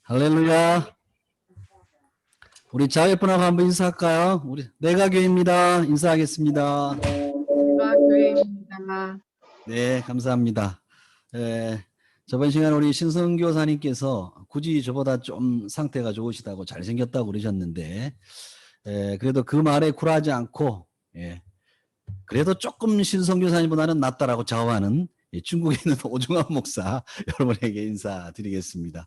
할렐루야. 우리 자회분하고 한번 인사할까요? 우리 내가교회입니다. 인사하겠습니다. 내가교회입니다. 네, 감사합니다. 저번 시간에 우리 신성교사님께서 굳이 저보다 좀 상태가 좋으시다고 잘생겼다고 그러셨는데, 그래도 그 말에 굴하지 않고, 그래도 조금 신성교사님보다는 낫다라고 자부하는 중국에 있는 오중환 목사 여러분에게 인사드리겠습니다.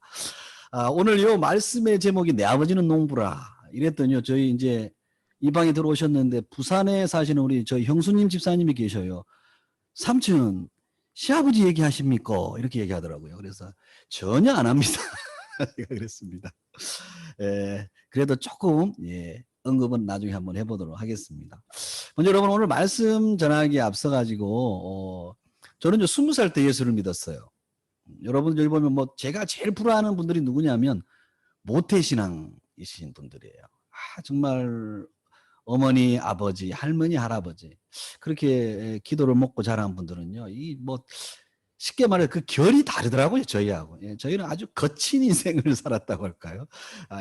오늘 요 말씀의 제목이 내 아버지는 농부라 이랬더니요, 저희 이제 이 방에 들어오셨는데 부산에 사시는 우리 저희 형수님 집사님이 계셔요. 삼촌 시아버지 얘기하십니까? 이렇게 얘기하더라고요. 그래서 전혀 안 합니다. 그랬습니다. 그래도 조금 언급은 나중에 한번 해보도록 하겠습니다. 먼저 여러분, 오늘 말씀 전하기에 앞서 가지고 저는 20살 때 예수를 믿었어요. 여러분 여기 보면 뭐 제가 제일 부러워하는 분들이 누구냐면 모태신앙이신 분들이에요. 정말 어머니, 아버지, 할머니, 할아버지 그렇게 기도를 먹고 자란 분들은요, 이 뭐 쉽게 말해 그 결이 다르더라고요, 저희하고. 저희는 아주 거친 인생을 살았다고 할까요?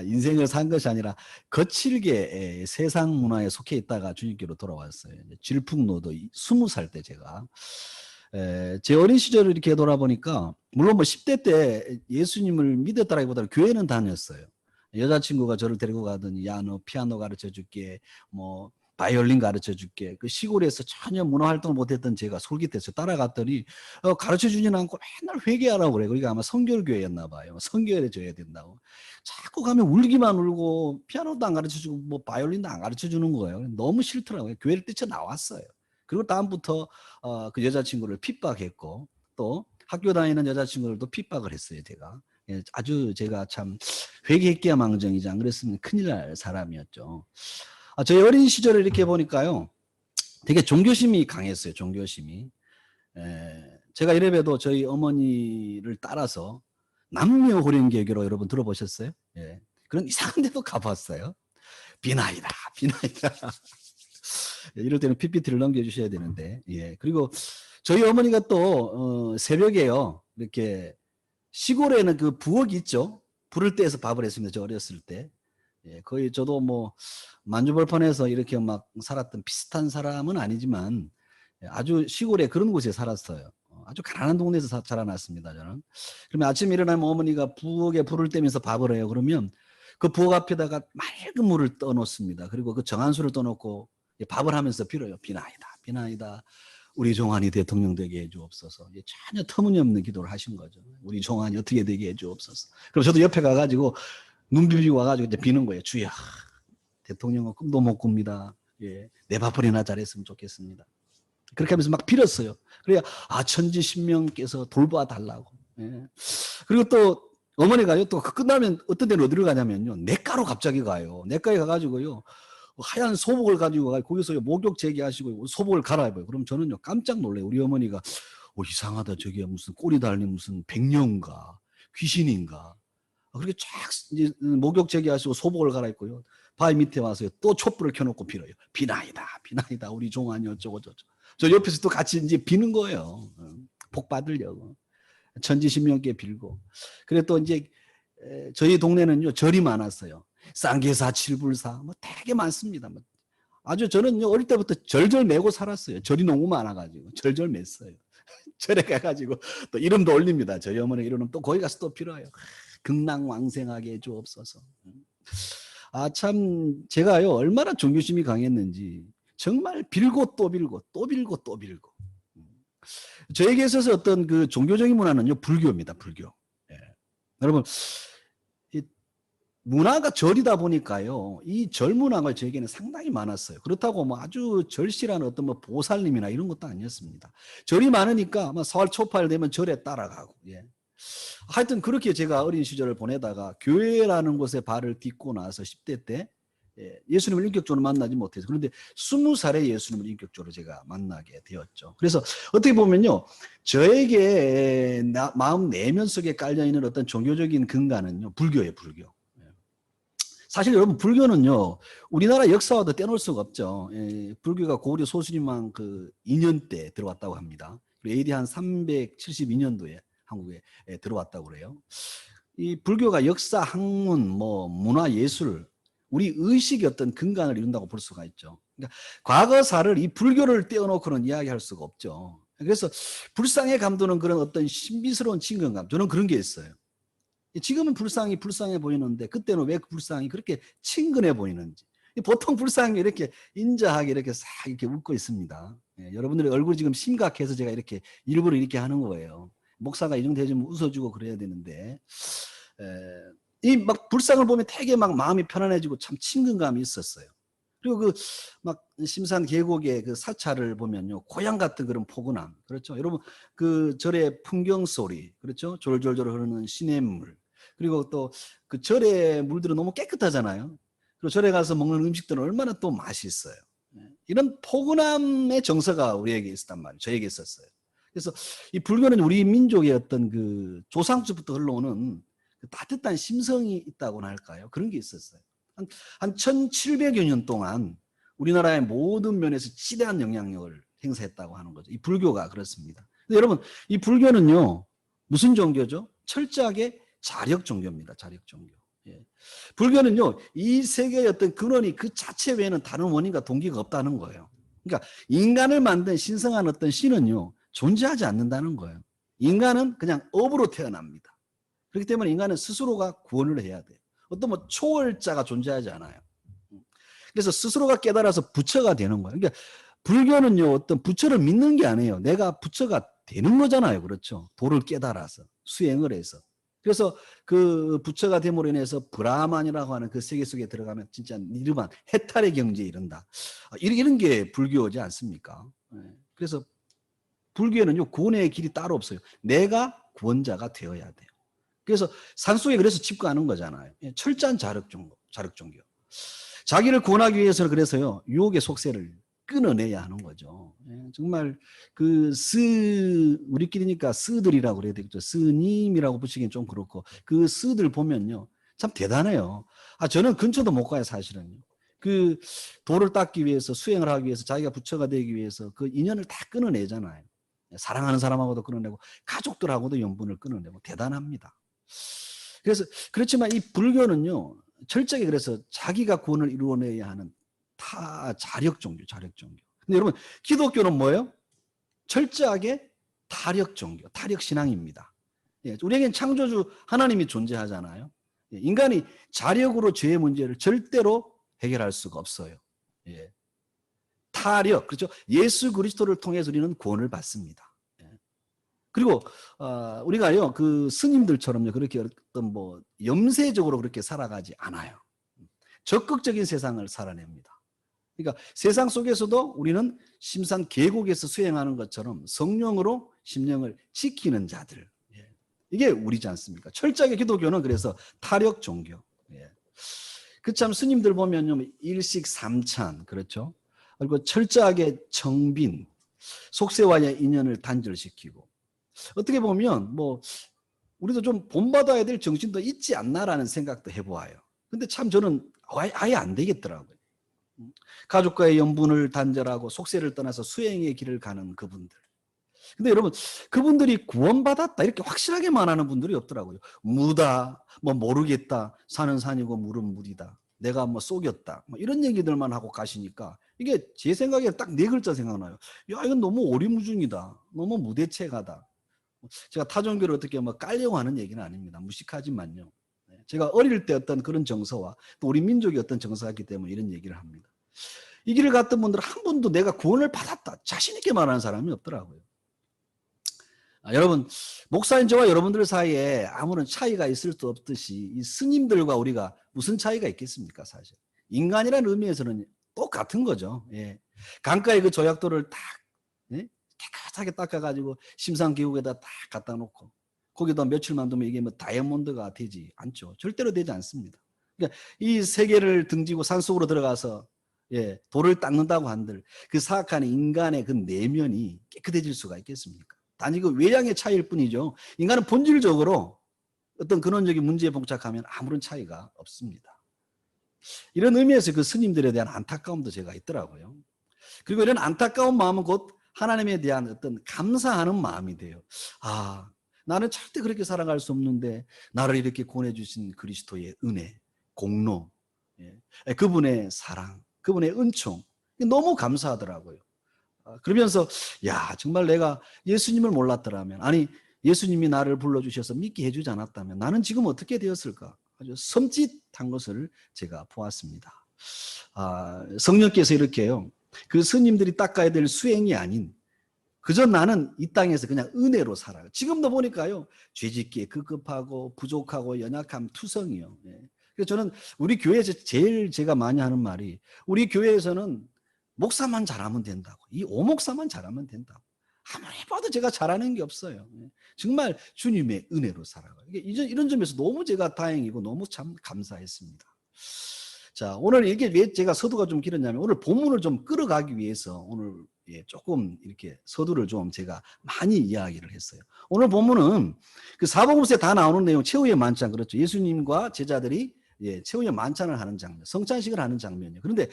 인생을 산 것이 아니라 거칠게 세상 문화에 속해 있다가 주님께로 돌아왔어요. 질풍노도 20살 때 제가 제 어린 시절을 이렇게 돌아보니까 물론 뭐 10대 때 예수님을 믿었다라기보다는 교회는 다녔어요. 여자친구가 저를 데리고 가더니 야, 너 피아노 가르쳐 줄게, 뭐 바이올린 가르쳐 줄게. 그 시골에서 전혀 문화활동을 못했던 제가 솔깃해서 따라갔더니 가르쳐 주지는 않고 맨날 회개하라고 그래. 그러니까 아마 성결교회였나 봐요. 성결에 줘야 된다고. 자꾸 가면 울기만 울고 피아노도 안 가르쳐 주고 뭐 바이올린도 안 가르쳐 주는 거예요. 너무 싫더라고요. 교회를 뛰쳐나왔어요. 그리고 다음부터 그 여자친구를 핍박했고 또 학교 다니는 여자친구들도 핍박을 했어요. 제가. 아주 제가 참 회개했기야 망정이지 안 그랬으면 큰일 날 사람이었죠. 저희 어린 시절을 이렇게 보니까요, 되게 종교심이 강했어요. 종교심이. 제가 이래봬도 저희 어머니를 따라서 남녀호령개교로 여러분 들어보셨어요? 그런 이상한 데도 가봤어요. 비나이다, 비나이다. 이럴 때는 PPT를 넘겨주셔야 되는데, 그리고 저희 어머니가 또 새벽에요, 이렇게 시골에는 그 부엌이 있죠. 불을 떼서 밥을 했습니다. 저 어렸을 때. 거의 저도 뭐 만주벌판에서 이렇게 막 살았던 비슷한 사람은 아니지만 아주 시골에 그런 곳에 살았어요. 아주 가난한 동네에서 자라났습니다. 저는. 그러면 아침에 일어나면 어머니가 부엌에 불을 떼면서 밥을 해요. 그러면 그 부엌 앞에다가 맑은 물을 떠놓습니다. 그리고 그 정한수를 떠놓고 밥을 하면서 빌어요. 비나이다, 비나이다. 우리 종환이 대통령 되게 해주옵소서. 전혀 터무니없는 기도를 하신 거죠. 우리 종환이 어떻게 되게 해주옵소서. 그럼 저도 옆에 가가지고 눈 비비고 와가지고 이제 비는 거예요. 주여, 대통령은 꿈도 못 꿉니다. 내 밥벌이나 잘했으면 좋겠습니다. 그렇게 하면서 막 빌었어요. 그래야 천지신명께서 돌봐달라고. 그리고 또 어머니가요, 또 끝나면 어떤 데는 어디로 가냐면요, 내과로 갑자기 가요. 내과에 가가지고요, 하얀 소복을 가지고 가 거기서 목욕 재개하시고 소복을 갈아입어요. 그럼 저는요 깜짝 놀래요. 우리 어머니가 이상하다, 저게 무슨 꼬리 달린 무슨 백령가 귀신인가. 그렇게 쫙 이제 목욕 재개하시고 소복을 갈아입고요, 바위 밑에 와서 또 촛불을 켜놓고 빌어요. 비나이다, 비나이다, 우리 종환이 어쩌고 저쩌고. 저 옆에서 또 같이 이제 비는 거예요. 복 받으려고. 천지신명께 빌고. 그래 또 이제 저희 동네는요 절이 많았어요. 쌍계사, 칠불사 뭐 되게 많습니다. 아주 저는 어릴 때부터 절절 매고 살았어요. 절이 너무 많아가지고 절절 맸어요. 절에 가가지고 또 이름도 올립니다. 저희 어머니 이름은 또 거기 가서 또 빌어요. 극락왕생하게 해주옵소서. 참 제가요 얼마나 종교심이 강했는지 정말 빌고 또 빌고 또 빌고 또 빌고. 저에게 있어서 어떤 그 종교적인 문화는요 불교입니다. 불교. 여러분, 이 문화가 절이다 보니까요, 이 절 문화가 저에게는 상당히 많았어요. 그렇다고 뭐 아주 절실한 어떤 뭐 보살님이나 이런 것도 아니었습니다. 절이 많으니까 뭐 사월 초팔 되면 절에 따라가고. 하여튼 그렇게 제가 어린 시절을 보내다가 교회라는 곳에 발을 딛고 나서 10대 때 예수님을 인격적으로 만나지 못해서, 그런데 20살에 예수님을 인격적으로 제가 만나게 되었죠. 그래서 어떻게 보면요, 저에게 마음 내면 속에 깔려있는 어떤 종교적인 근간은요 불교예요. 불교. 사실 여러분, 불교는요 우리나라 역사와도 떼놓을 수가 없죠. 불교가 고구려 소수림왕 그 2년 때 들어왔다고 합니다. AD 한 372년도에 한국에 들어왔다고 그래요. 이 불교가 역사, 학문, 뭐 문화, 예술, 우리 의식의 어떤 근간을 이룬다고 볼 수가 있죠. 그러니까 과거사를 이 불교를 떼어놓고는 이야기할 수가 없죠. 그래서 불상에 감도는 그런 어떤 신비스러운 친근감, 저는 그런 게 있어요. 지금은 불상이 불쌍해 보이는데 그때는 왜 불상이 그렇게 친근해 보이는지. 보통 불상이 이렇게 인자하게 이렇게 싹 이렇게 웃고 있습니다. 예, 여러분들의 얼굴이 지금 심각해서 제가 이렇게 일부러 이렇게 하는 거예요. 목사가 이 정도 해주면 웃어주고 그래야 되는데, 이 막 불상을 보면 되게 막 마음이 편안해지고 참 친근감이 있었어요. 그리고 그 막 심산 계곡의 그 사찰을 보면요, 고향 같은 그런 포근함, 그렇죠? 여러분 그 절의 풍경 소리, 그렇죠? 졸졸졸 흐르는 시냇물, 그리고 또 그 절의 물들은 너무 깨끗하잖아요. 그리고 절에 가서 먹는 음식들은 얼마나 또 맛있어요. 이런 포근함의 정서가 우리에게 있었단 말이에요. 저에게 있었어요. 그래서 이 불교는 우리 민족의 어떤 그 조상주부터 흘러오는 그 따뜻한 심성이 있다고나 할까요? 그런 게 있었어요. 한 1700여 년 동안 우리나라의 모든 면에서 지대한 영향력을 행사했다고 하는 거죠. 이 불교가 그렇습니다. 근데 여러분, 이 불교는요, 무슨 종교죠? 철저하게 자력 종교입니다. 자력 종교. 예. 불교는요, 이 세계의 어떤 근원이 그 자체 외에는 다른 원인과 동기가 없다는 거예요. 그러니까 인간을 만든 신성한 어떤 신은요, 존재하지 않는다는 거예요. 인간은 그냥 업으로 태어납니다. 그렇기 때문에 인간은 스스로가 구원을 해야 돼요. 어떤 뭐 초월자가 존재하지 않아요. 그래서 스스로가 깨달아서 부처가 되는 거예요. 그러니까 불교는요, 어떤 부처를 믿는 게 아니에요. 내가 부처가 되는 거잖아요. 그렇죠. 도를 깨달아서 수행을 해서. 그래서 그 부처가 됨으로 인해서 브라만이라고 하는 그 세계 속에 들어가면 진짜 니르만, 해탈의 경지에 이른다. 이런 게 불교지 않습니까? 그래서 불교에는요, 구원의 길이 따로 없어요. 내가 구원자가 되어야 돼요. 그래서 산속에 그래서 집거하는 거잖아요. 철저한 자력 종교. 자기를 구원하기 위해서는 그래서요, 유혹의 속세를 끊어내야 하는 거죠. 정말 그 우리끼리니까 스들이라고 그래야 되겠죠. 스님이라고 붙이기는 좀 그렇고, 그 스들 보면요, 참 대단해요. 저는 근처도 못 가요, 사실은요. 그 도를 닦기 위해서, 수행을 하기 위해서, 자기가 부처가 되기 위해서 그 인연을 다 끊어내잖아요. 사랑하는 사람하고도 끊어내고, 가족들하고도 연분을 끊어내고, 대단합니다. 그래서 그렇지만 이 불교는요, 철저하게 그래서 자기가 구원을 이루어내야 하는 자력 종교. 근데 여러분, 기독교는 뭐예요? 철저하게 타력 종교, 타력 신앙입니다. 우리에겐 창조주 하나님이 존재하잖아요. 인간이 자력으로 죄의 문제를 절대로 해결할 수가 없어요. 타력, 그렇죠? 예수 그리스도를 통해서 우리는 구원을 받습니다. 그리고 우리가요, 그 스님들처럼요, 그렇게 어떤 뭐 염세적으로 그렇게 살아가지 않아요. 적극적인 세상을 살아냅니다. 그러니까 세상 속에서도 우리는 심산 계곡에서 수행하는 것처럼 성령으로 심령을 지키는 자들. 이게 우리지 않습니까? 철저하게 기독교는 그래서 타력 종교. 그 참 스님들 보면요, 일식 삼찬, 그렇죠? 그리고 철저하게 정빈, 속세와의 인연을 단절시키고, 어떻게 보면 뭐 우리도 좀 본받아야 될 정신도 있지 않나라는 생각도 해보아요. 근데 참 저는 아예 안 되겠더라고요. 가족과의 연분을 단절하고 속세를 떠나서 수행의 길을 가는 그분들. 근데 여러분, 그분들이 구원받았다 이렇게 확실하게 말하는 분들이 없더라고요. 무다, 뭐 모르겠다, 산은 산이고 물은 물이다, 내가 뭐 속였다, 뭐 이런 얘기들만 하고 가시니까 이게 제 생각에 딱 네 글자 생각나요. 야, 이건 너무 오리무중이다, 너무 무대책하다. 제가 타종교를 어떻게 뭐 깔려고 하는 얘기는 아닙니다. 무식하지만요. 제가 어릴 때 어떤 그런 정서와 또 우리 민족의 어떤 정서가 있기 때문에 이런 얘기를 합니다. 이 길을 갔던 분들은 한 번도 내가 구원을 받았다 자신 있게 말하는 사람이 없더라고요. 여러분, 목사인 저와 여러분들 사이에 아무런 차이가 있을 수 없듯이 이 스님들과 우리가 무슨 차이가 있겠습니까, 사실. 인간이라는 의미에서는 똑같은 거죠. 강가의 그 조약돌을 딱 깨끗하게 닦아가지고 심상계곡에다 딱 갖다 놓고 거기다 며칠만 두면 이게 뭐 다이아몬드가 되지 않죠. 절대로 되지 않습니다. 그러니까 이 세계를 등지고 산속으로 들어가서 돌을 닦는다고 한들 그 사악한 인간의 그 내면이 깨끗해질 수가 있겠습니까? 단지 그 외양의 차이일 뿐이죠. 인간은 본질적으로 어떤 근원적인 문제에 봉착하면 아무런 차이가 없습니다. 이런 의미에서 그 스님들에 대한 안타까움도 제가 있더라고요. 그리고 이런 안타까운 마음은 곧 하나님에 대한 어떤 감사하는 마음이 돼요. 나는 절대 그렇게 살아갈 수 없는데 나를 이렇게 권해주신 그리스도의 은혜, 공로, 그분의 사랑, 그분의 은총 너무 감사하더라고요. 그러면서 야 정말 내가 예수님을 몰랐더라면, 아니 예수님이 나를 불러주셔서 믿게 해주지 않았다면 나는 지금 어떻게 되었을까? 아주 섬찟한 것을 제가 보았습니다. 성령께서 이렇게요, 그 스님들이 닦아야 될 수행이 아닌 그저 나는 이 땅에서 그냥 은혜로 살아요. 지금도 보니까요, 죄짓기에 급급하고 부족하고 연약함 투성이요. 그래서 저는 우리 교회에서 제일 제가 많이 하는 말이, 우리 교회에서는 목사만 잘하면 된다고, 이 오목사만 잘하면 된다고. 아무리 봐도 제가 잘하는 게 없어요. 정말 주님의 은혜로 살아가요. 이런 점에서 너무 제가 다행이고 너무 참 감사했습니다. 자, 오늘 이게 왜 제가 서두가 좀 길었냐면, 오늘 본문을 좀 끌어가기 위해서 오늘 조금 이렇게 서두를 좀 제가 많이 이야기를 했어요. 오늘 본문은 그 사복음서에 다 나오는 내용, 최후의 만찬, 그렇죠. 예수님과 제자들이 최후의 만찬을 하는 장면, 성찬식을 하는 장면이에요. 그런데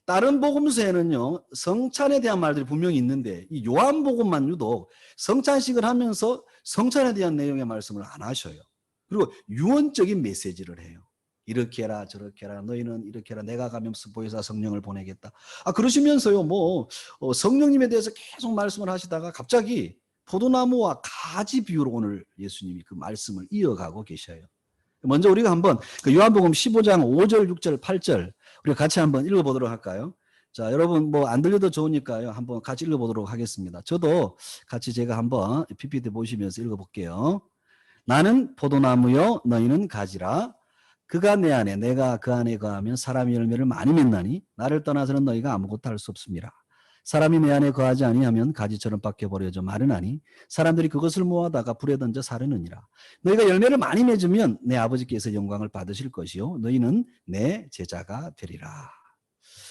다른 복음서에는요, 성찬에 대한 말들이 분명히 있는데 이 요한복음만 유독 성찬식을 하면서 성찬에 대한 내용의 말씀을 안 하셔요. 그리고 유언적인 메시지를 해요. 이렇게 해라 저렇게 해라, 너희는 이렇게 해라, 내가 가면서 보혜사 성령을 보내겠다. 그러시면서요, 성령님에 대해서 계속 말씀을 하시다가 갑자기 포도나무와 가지 비유로 오늘 예수님이 그 말씀을 이어가고 계셔요. 먼저 우리가 한번 그 요한복음 15장 5절 6절 8절 우리가 같이 한번 읽어보도록 할까요? 자, 여러분 안 들려도 좋으니까요, 한번 같이 읽어보도록 하겠습니다. 저도 같이 제가 한번 PPT 보시면서 읽어볼게요. 나는 포도나무요 너희는 가지라. 그가 내 안에 내가 그 안에 거하면 사람이 열매를 많이 맺나니 나를 떠나서는 너희가 아무것도 할 수 없습니다. 사람이 내 안에 거하지 아니하면 가지처럼 밖에 버려져 마르나니 사람들이 그것을 모아다가 불에 던져 사르느니라. 너희가 열매를 많이 맺으면 내 아버지께서 영광을 받으실 것이요 너희는 내 제자가 되리라.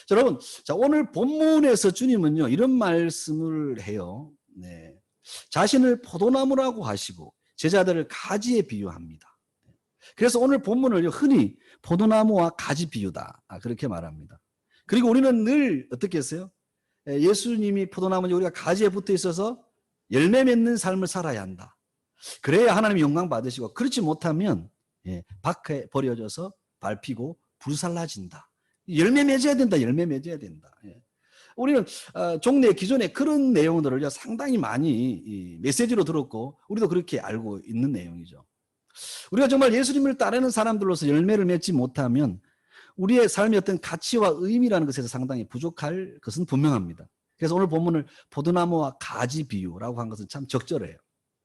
자, 여러분, 자, 오늘 본문에서 주님은요 이런 말씀을 해요. 자신을 포도나무라고 하시고 제자들을 가지에 비유합니다. 그래서 오늘 본문을 흔히 포도나무와 가지 비유다, 그렇게 말합니다. 그리고 우리는 늘 어떻게 했어요? 예수님이 포도나무니 우리가 가지에 붙어 있어서 열매 맺는 삶을 살아야 한다. 그래야 하나님이 영광 받으시고, 그렇지 못하면 밖에 버려져서 밟히고 불살라진다. 열매 맺어야 된다. 열매 맺어야 된다. 우리는 종래 기존에 그런 내용들을 상당히 많이 메시지로 들었고 우리도 그렇게 알고 있는 내용이죠. 우리가 정말 예수님을 따르는 사람들로서 열매를 맺지 못하면 우리의 삶의 어떤 가치와 의미라는 것에서 상당히 부족할 것은 분명합니다. 그래서 오늘 본문을 포도나무와 가지 비유라고 한 것은 참 적절해요.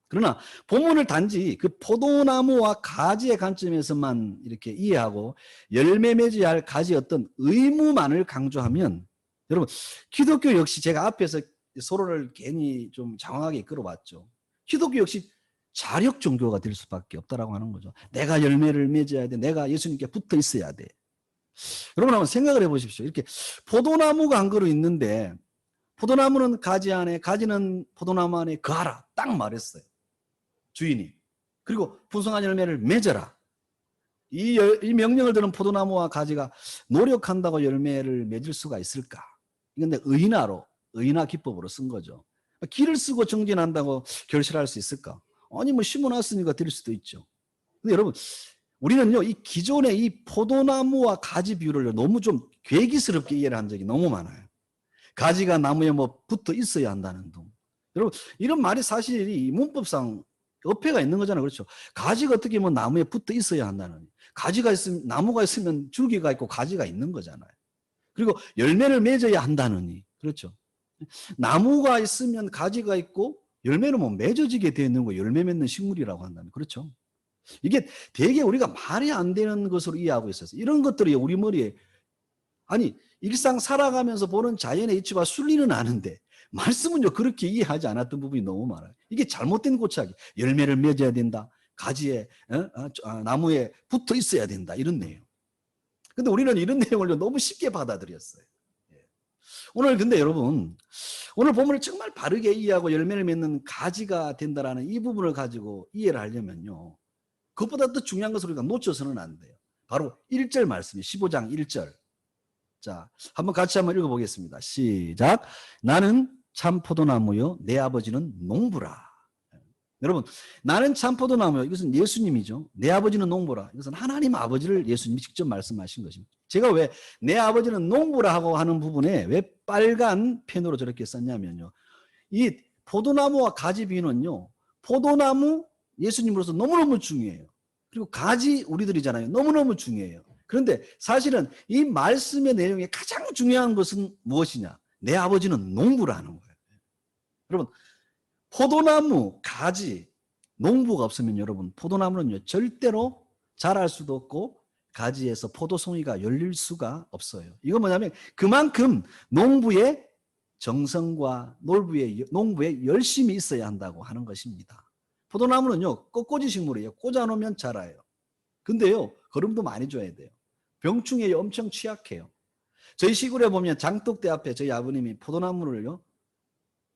그러나 본문을 단지 그 포도나무와 가지의 관점에서만 이렇게 이해하고 열매 맺어야 할 가지 어떤 의무만을 강조하면, 여러분 기독교 역시 제가 앞에서 서로를 괜히 좀 장황하게 끌어봤죠. 기독교 역시 자력 종교가 될 수밖에 없다라고 하는 거죠. 내가 열매를 맺어야 돼. 내가 예수님께 붙어 있어야 돼. 여러분 한번 생각을 해보십시오. 이렇게 포도나무가 한 그루 있는데 포도나무는 가지 안에, 가지는 포도나무 안에 거하라 딱 말했어요, 주인이. 그리고 풍성한 열매를 맺어라. 이 명령을 들은 포도나무와 가지가 노력한다고 열매를 맺을 수가 있을까? 이건 의인화 기법으로 쓴 거죠. 기를 쓰고 정진한다고 결실할 수 있을까? 아니 심어놨으니까 될 수도 있죠. 근데 여러분 우리는요 이 기존의 이 포도나무와 가지 비유를 너무 좀 괴기스럽게 이해를 한 적이 너무 많아요. 가지가 나무에 붙어 있어야 한다는 둥. 여러분 이런 말이 사실 이 문법상 어폐가 있는 거잖아요. 그렇죠? 가지가 어떻게 나무에 붙어 있어야 한다는, 가지가 있으면, 나무가 있으면 줄기가 있고 가지가 있는 거잖아요. 그리고 열매를 맺어야 한다느니, 그렇죠? 나무가 있으면 가지가 있고 열매는 맺어지게 되어 있는 거, 열매 맺는 식물이라고 한다면, 그렇죠? 이게 되게 우리가 말이 안 되는 것으로 이해하고 있었어요. 이런 것들이 우리 머리에, 아니 일상 살아가면서 보는 자연의 이치와 순리는 아는데 말씀은요 그렇게 이해하지 않았던 부분이 너무 많아요. 이게 잘못된 고착이, 열매를 맺어야 된다, 가지에 나무에 붙어 있어야 된다, 이런 내용. 근데 우리는 이런 내용을 너무 쉽게 받아들였어요. 오늘 근데 여러분, 오늘 본문을 정말 바르게 이해하고 열매를 맺는 가지가 된다라는 이 부분을 가지고 이해를 하려면요, 그것보다 더 중요한 것을 우리가 놓쳐서는 안 돼요. 바로 1절 말씀이 15장 1절. 자, 한번 같이 한번 읽어보겠습니다. 시작. 나는 참 포도나무요 내 아버지는 농부라. 여러분, 나는 참 포도나무요. 이것은 예수님이죠. 내 아버지는 농부라. 이것은 하나님 아버지를 예수님이 직접 말씀하신 것입니다. 제가 왜 내 아버지는 농부라 하고 하는 부분에 왜 빨간 펜으로 저렇게 썼냐면요. 이 포도나무와 가지 비유는요. 포도나무 예수님으로서 너무너무 중요해요. 그리고 가지 우리들이잖아요. 너무너무 중요해요. 그런데 사실은 이 말씀의 내용에 가장 중요한 것은 무엇이냐? 내 아버지는 농부라는 거예요. 여러분, 포도나무, 가지, 농부가 없으면 여러분 포도나무는요 절대로 자랄 수도 없고 가지에서 포도송이가 열릴 수가 없어요. 이건 뭐냐면 그만큼 농부의 정성과 농부의 열심이 있어야 한다고 하는 것입니다. 포도나무는요 꽃꽂이 식물이에요. 꽂아놓으면 자라요. 근데요 거름도 많이 줘야 돼요. 병충해에 엄청 취약해요. 저희 시골에 보면 장독대 앞에 저희 아버님이 포도나무를요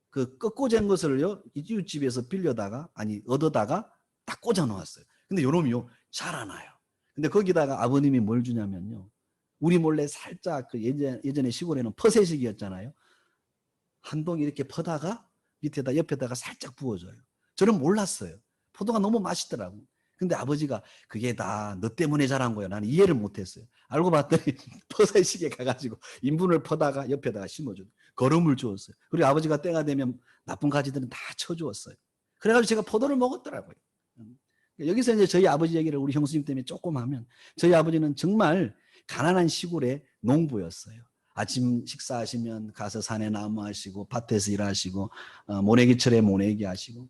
그 꺾고잔 것을요 이웃집에서 빌려다가 얻어다가 딱 꽂아 놓았어요. 근데 요놈이요 자라나요. 근데 거기다가 아버님이 뭘 주냐면요 우리 몰래 살짝 그 예전에 시골에는 퍼세식이었잖아요. 한 동 이렇게 퍼다가 밑에다 옆에다가 살짝 부어줘요. 저는 몰랐어요. 포도가 너무 맛있더라고. 근데 아버지가 그게 다 너 때문에 자란 거야. 나는 이해를 못했어요. 알고 봤더니 퍼세식에 가가지고 인분을 퍼다가 옆에다가 심어줘. 거름을 주었어요. 그리고 아버지가 때가 되면 나쁜 가지들은 다 쳐주었어요. 그래가지고 제가 포도를 먹었더라고요. 여기서 이제 저희 아버지 얘기를 우리 형수님 때문에 조금 하면 저희 아버지는 정말 가난한 시골의 농부였어요. 아침 식사하시면 가서 산에 나무하시고 밭에서 일하시고 모내기철에 모내기 하시고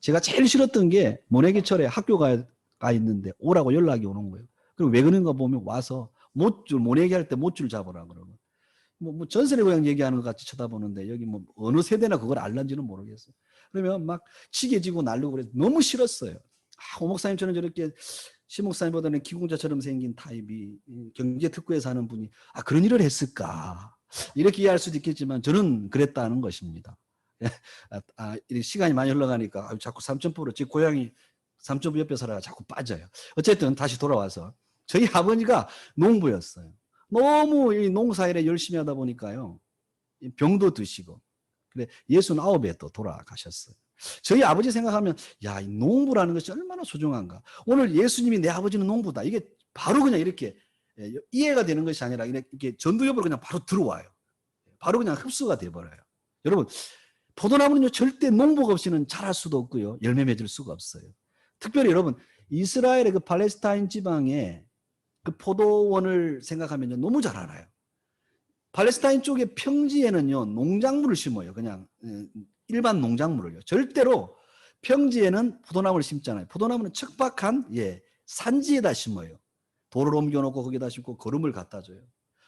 제가 제일 싫었던 게 모내기철에 학교가 있는데 오라고 연락이 오는 거예요. 그리고 왜 그런가 보면 와서 모내기 할 때 못줄 잡으라 그러고 뭐 전설의 고향 얘기하는 것 같이 쳐다보는데 여기 뭐 어느 세대나 그걸 알란지는 모르겠어요. 그러면 막 치게 지고 날르고 그래서 너무 싫었어요. 오 목사님처럼 저렇게 시 목사님보다는 기공자처럼 생긴 타입이 경제특구에 사는 분이 그런 일을 했을까 이렇게 이해할 수도 있겠지만 저는 그랬다는 것입니다. 시간이 많이 흘러가니까 자꾸 삼천포로 제 고향이 삼천포 옆에 살아가 자꾸 빠져요. 어쨌든 다시 돌아와서 저희 아버지가 농부였어요. 너무 이 농사일에 열심히 하다 보니까요 병도 드시고 그래 69에 또 돌아가셨어요. 저희 아버지 생각하면 이 농부라는 것이 얼마나 소중한가. 오늘 예수님이 내 아버지는 농부다. 이게 바로 그냥 이렇게 이해가 되는 것이 아니라 이렇게 전두엽으로 그냥 바로 들어와요. 바로 그냥 흡수가 돼버려요. 여러분 포도나무는요 절대 농부가 없이는 자랄 수도 없고요 열매 맺을 수가 없어요. 특별히 여러분 이스라엘의 그 팔레스타인 지방에 그 포도원을 생각하면요 너무 잘 알아요. 팔레스타인 쪽의 평지에는요 농작물을 심어요. 그냥 일반 농작물을요. 절대로 평지에는 포도나무를 심잖아요. 포도나무는 척박한 산지에다 심어요. 돌을 옮겨놓고 거기다 심고 거름을 갖다 줘요.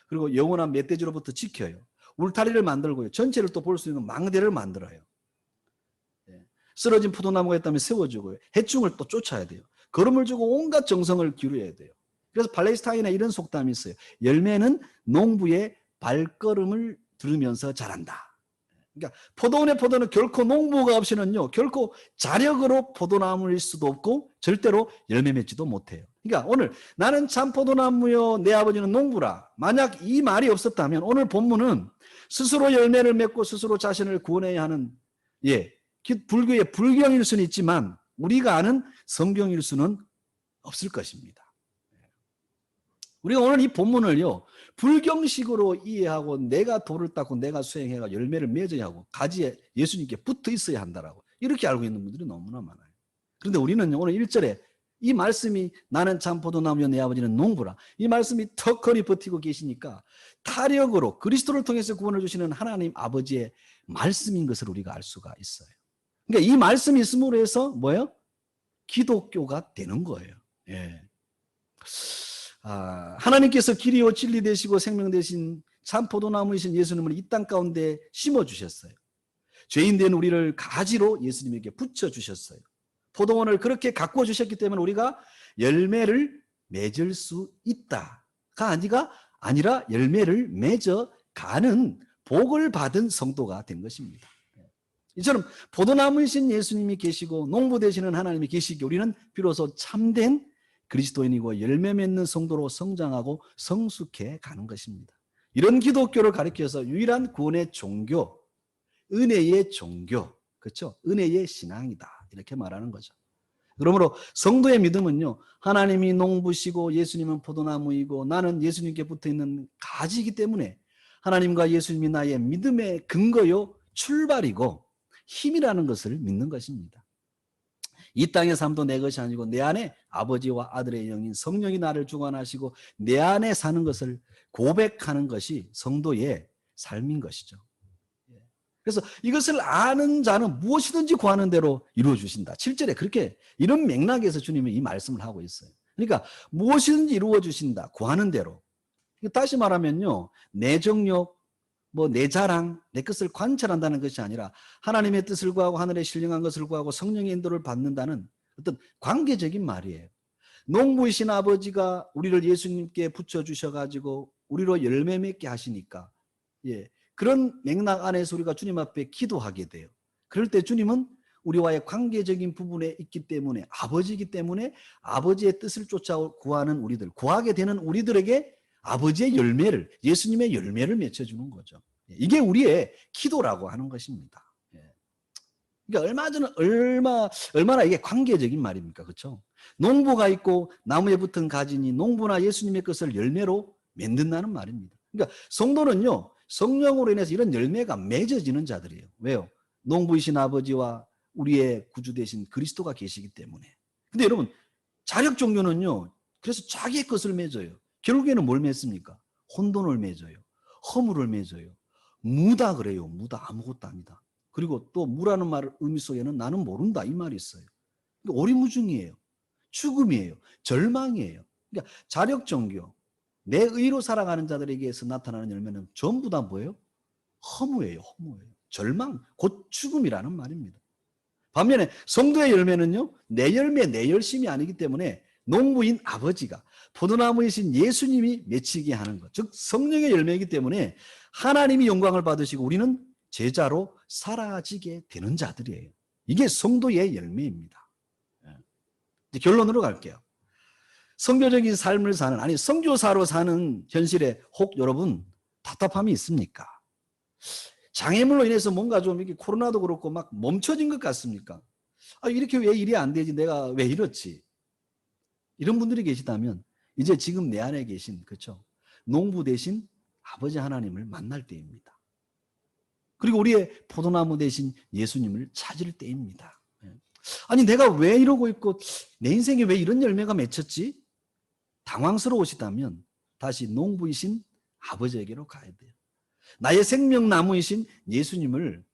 그리고 영원한 멧돼지로부터 지켜요. 울타리를 만들고요. 전체를 또 볼 수 있는 망대를 만들어요. 쓰러진 포도나무가 있다면 세워주고요. 해충을 또 쫓아야 돼요. 거름을 주고 온갖 정성을 기울여야 돼요. 그래서 팔레스타인에 이런 속담이 있어요. 열매는 농부의 발걸음을 들으면서 자란다. 그러니까 포도원의 포도는 결코 농부가 없이는요 결코 자력으로 포도나무일 수도 없고 절대로 열매 맺지도 못해요. 그러니까 오늘 나는 참 포도나무요 내 아버지는 농부라. 만약 이 말이 없었다면 오늘 본문은 스스로 열매를 맺고 스스로 자신을 구원해야 하는 불교의 불경일 수는 있지만 우리가 아는 성경일 수는 없을 것입니다. 우리가 오늘 이 본문을요 불경식으로 이해하고 내가 돌을 닦고 내가 수행해가 열매를 맺어야 하고 가지에 예수님께 붙어 있어야 한다라고 이렇게 알고 있는 분들이 너무나 많아요. 그런데 우리는 오늘 1절에 이 말씀이 나는 참 포도나무요 내 아버지는 농부라 이 말씀이 턱걸이 버티고 계시니까 타력으로 그리스도를 통해서 구원을 주시는 하나님 아버지의 말씀인 것을 우리가 알 수가 있어요. 그러니까 이 말씀이 있음으로 해서 뭐예요? 기독교가 되는 거예요. 하나님께서 길이요 진리 되시고 생명 되신 참 포도나무이신 예수님을 이 땅 가운데 심어주셨어요. 죄인 된 우리를 가지로 예수님에게 붙여주셨어요. 포도원을 그렇게 가꾸어 주셨기 때문에 우리가 열매를 맺을 수 있다가 아니라 열매를 맺어가는 복을 받은 성도가 된 것입니다. 이처럼 포도나무이신 예수님이 계시고 농부 되시는 하나님이 계시기에 우리는 비로소 참된 그리스도인이고 열매 맺는 성도로 성장하고 성숙해 가는 것입니다. 이런 기독교를 가리켜서 유일한 구원의 종교, 은혜의 종교, 그렇죠? 은혜의 신앙이다 이렇게 말하는 거죠. 그러므로 성도의 믿음은요, 하나님이 농부시고 예수님은 포도나무이고 나는 예수님께 붙어있는 가지이기 때문에 하나님과 예수님이 나의 믿음의 근거요 출발이고 힘이라는 것을 믿는 것입니다. 이 땅의 삶도 내 것이 아니고 내 안에 아버지와 아들의 영인 성령이 나를 주관하시고 내 안에 사는 것을 고백하는 것이 성도의 삶인 것이죠. 그래서 이것을 아는 자는 무엇이든지 구하는 대로 이루어 주신다. 7절에 그렇게 이런 맥락에서 주님이 이 말씀을 하고 있어요. 그러니까 무엇이든지 이루어 주신다. 구하는 대로. 다시 말하면요, 내 정욕, 내 자랑, 내 것을 관찰한다는 것이 아니라 하나님의 뜻을 구하고 하늘의 신령한 것을 구하고 성령의 인도를 받는다는 어떤 관계적인 말이에요. 농부이신 아버지가 우리를 예수님께 붙여주셔가지고 우리로 열매 맺게 하시니까, 그런 맥락 안에서 우리가 주님 앞에 기도하게 돼요. 그럴 때 주님은 우리와의 관계적인 부분에 있기 때문에, 아버지이기 때문에 아버지의 뜻을 쫓아 구하는 우리들, 구하게 되는 우리들에게 아버지의 열매를, 예수님의 열매를 맺혀주는 거죠. 이게 우리의 기도라고 하는 것입니다. 그러니까 얼마나 이게 관계적인 말입니까? 그렇죠? 농부가 있고 나무에 붙은 가지니 농부나 예수님의 것을 열매로 맺는다는 말입니다. 그러니까 성도는요, 성령으로 인해서 이런 열매가 맺어지는 자들이에요. 왜요? 농부이신 아버지와 우리의 구주 되신 그리스도가 계시기 때문에. 근데 여러분, 자력 종교는요, 그래서 자기의 것을 맺어요. 결국에는 뭘 맺습니까? 혼돈을 맺어요. 허물을 맺어요. 무다 그래요. 무다. 아무것도 아니다. 그리고 또 무라는 말 의미 속에는 나는 모른다 이 말이 있어요. 그러니까 오리무중이에요. 죽음이에요. 절망이에요. 그러니까 자력 종교, 내 의로 살아가는 자들에게서 나타나는 열매는 전부 다 뭐예요? 허무예요. 허무예요. 절망, 곧 죽음이라는 말입니다. 반면에 성도의 열매는요, 내 열매, 내 열심이 아니기 때문에 농부인 아버지가, 포도나무이신 예수님이 맺히게 하는 것, 즉 성령의 열매이기 때문에 하나님이 영광을 받으시고 우리는 제자로 사라지게 되는 자들이에요. 이게 성도의 열매입니다. 이제 결론으로 갈게요. 성교적인 삶을 사는, 아니 선교사로 사는 현실에 혹 여러분 답답함이 있습니까? 장애물로 인해서 뭔가 좀 이렇게 코로나도 그렇고 막 멈춰진 것 같습니까? 이렇게 왜 일이 안 되지? 내가 왜 이렇지? 이런 분들이 계시다면 이제 지금 내 안에 계신, 그렇죠? 농부 대신 아버지 하나님을 만날 때입니다. 그리고 우리의 포도나무 대신 예수님을 찾을 때입니다. 아니 내가 왜 이러고 있고 내 인생에 왜 이런 열매가 맺혔지? 당황스러우시다면 다시 농부이신 아버지에게로 가야 돼요. 나의 생명나무이신 예수님을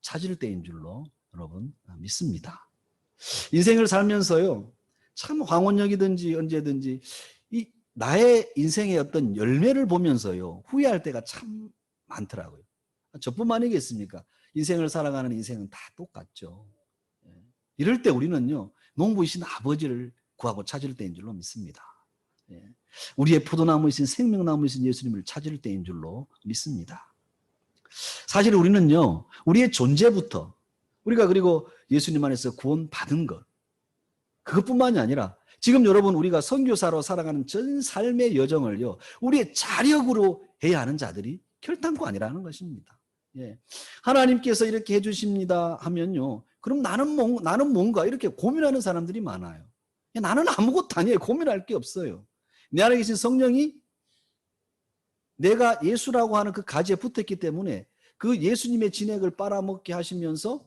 찾을 때인 줄로 여러분 믿습니다. 인생을 살면서요, 참 황혼역이든지 언제든지 이 나의 인생의 어떤 열매를 보면서요 후회할 때가 참 많더라고요. 저뿐만 아니겠습니까? 인생을 살아가는 인생은 다 똑같죠. 이럴 때 우리는요 농부이신 아버지를 구하고 찾을 때인 줄로 믿습니다. 우리의 포도나무이신 생명나무이신 예수님을 찾을 때인 줄로 믿습니다. 사실 우리는요 우리의 존재부터 우리가 그리고 예수님 안에서 구원받은 것, 그것뿐만이 아니라 지금 여러분 우리가 선교사로 살아가는 전 삶의 여정을요 우리의 자력으로 해야 하는 자들이 결단코 아니라는 것입니다. 하나님께서 이렇게 해주십니다 하면요, 그럼 나는 뭔가 이렇게 고민하는 사람들이 많아요. 나는 아무것도 아니에요. 고민할 게 없어요. 내 안에 계신 성령이 내가 예수라고 하는 그 가지에 붙었기 때문에 그 예수님의 진액을 빨아먹게 하시면서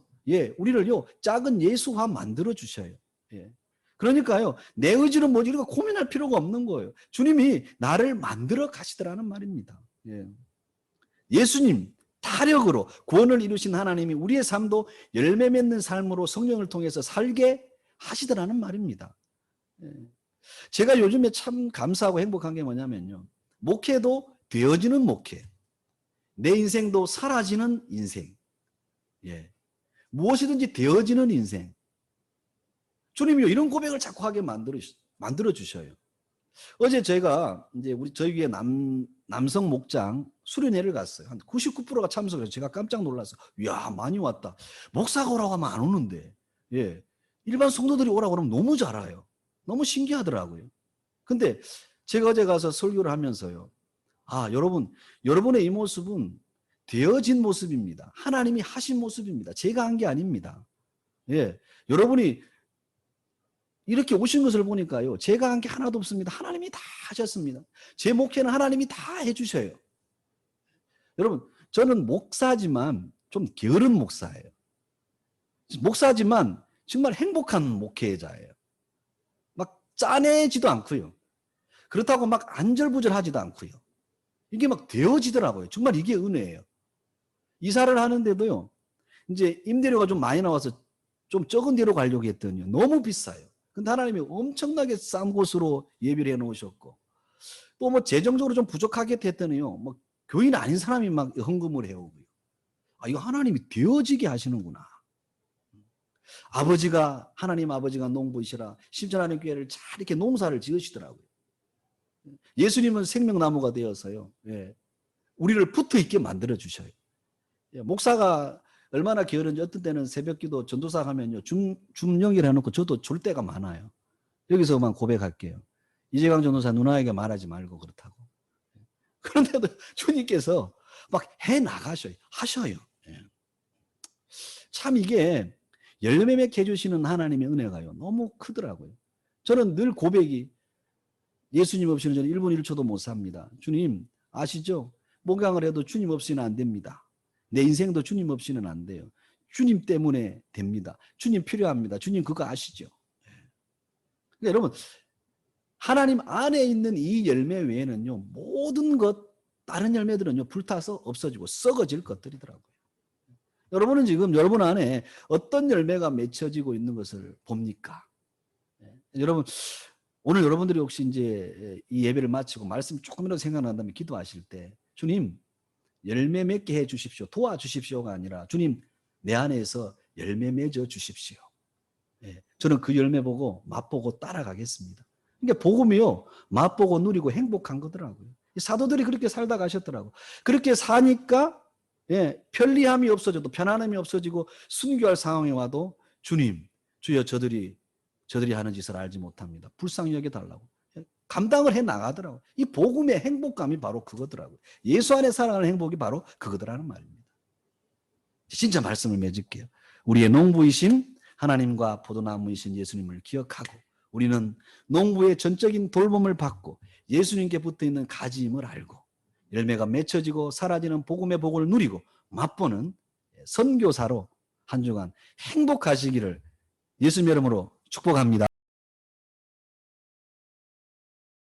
우리를요 작은 예수화 만들어 주셔요. 그러니까요 내 의지는 뭐지 이렇게 고민할 필요가 없는 거예요. 주님이 나를 만들어 가시더라는 말입니다. 예수님 타력으로 구원을 이루신 하나님이 우리의 삶도 열매 맺는 삶으로 성령을 통해서 살게 하시더라는 말입니다. 제가 요즘에 참 감사하고 행복한 게 뭐냐면요, 목회도 되어지는 목회, 내 인생도 사라지는 인생, 무엇이든지 되어지는 인생. 주님이 이런 고백을 자꾸 하게 만들어 주셔요. 어제 제가 이제 저희 교회 남성 목장 수련회를 갔어요. 한 99%가 참석해서 제가 깜짝 놀랐어요. 이야, 많이 왔다. 목사가 오라고 하면 안 오는데, 일반 성도들이 오라고 그러면 너무 잘 와요. 너무 신기하더라고요. 근데 제가 어제 가서 설교를 하면서요, 여러분의 이 모습은 되어진 모습입니다. 하나님이 하신 모습입니다. 제가 한 게 아닙니다. 예. 여러분이 이렇게 오신 것을 보니까요. 제가 한 게 하나도 없습니다. 하나님이 다 하셨습니다. 제 목회는 하나님이 다 해주셔요. 여러분, 저는 목사지만 좀 게으른 목사예요. 목사지만 정말 행복한 목회자예요. 막 짜내지도 않고요. 그렇다고 막 안절부절하지도 않고요. 이게 막 되어지더라고요. 정말 이게 은혜예요. 이사를 하는데도요. 이제 임대료가 좀 많이 나와서 좀 적은 데로 가려고 했더니 너무 비싸요. 근데 하나님이 엄청나게 싼 곳으로 예비를 해놓으셨고, 또 뭐 재정적으로 좀 부족하게 됐더니요. 뭐 교인 아닌 사람이 막 헌금을 해오고요. 아, 이거 하나님이 되어지게 하시는구나. 하나님 아버지가 농부이시라 신천하는 교회를 잘 이렇게 농사를 지으시더라고요. 예수님은 생명나무가 되어서요. 예, 우리를 붙어 있게 만들어 주셔요. 예, 목사가 얼마나 게으른지 어떤 때는 새벽기도 전도사 하면요. 줌영이라 해놓고 저도 졸 때가 많아요. 여기서만 고백할게요. 이재강 전도사 누나에게 말하지 말고 그렇다고. 그런데도 주님께서 막 해 나가셔요. 하셔요. 예. 참 이게 열매 맺게 해주시는 하나님의 은혜가요. 너무 크더라고요. 저는 늘 고백이 예수님 없이는 저는 1분 1초도 못 삽니다. 주님 아시죠? 목양을 해도 주님 없이는 안 됩니다. 내 인생도 주님 없이는 안 돼요. 주님 때문에 됩니다. 주님 필요합니다. 주님 그거 아시죠? 그러니까 여러분 하나님 안에 있는 이 열매 외에는요. 모든 것 다른 열매들은요. 불타서 없어지고 썩어질 것들이더라고요. 여러분은 지금 여러분 안에 어떤 열매가 맺혀지고 있는 것을 봅니까? 여러분 오늘 여러분들이 혹시 이제 이 예배를 마치고 말씀이 조금이라도 생각난다면 기도하실 때 주님 열매 맺게 해 주십시오. 도와주십시오가 아니라 주님 내 안에서 열매 맺어 주십시오. 예, 저는 그 열매 보고 맛보고 따라가겠습니다. 그러니까 복음이요. 맛보고 누리고 행복한 거더라고요. 사도들이 그렇게 살다 가셨더라고요. 그렇게 사니까 예, 편리함이 없어져도 편안함이 없어지고 순교할 상황에 와도 주님 주여 저들이 하는 짓을 알지 못합니다. 불쌍히 여겨달라고. 감당을 해 나가더라고요. 이 복음의 행복감이 바로 그거더라고요. 예수 안에 살아가는 행복이 바로 그거더라는 말입니다. 진짜 말씀을 맺을게요. 우리의 농부이신 하나님과 포도나무이신 예수님을 기억하고 우리는 농부의 전적인 돌봄을 받고 예수님께 붙어있는 가지임을 알고 열매가 맺혀지고 사라지는 복음의 복을 누리고 맛보는 선교사로 한 주간 행복하시기를 예수님 이름으로 축복합니다.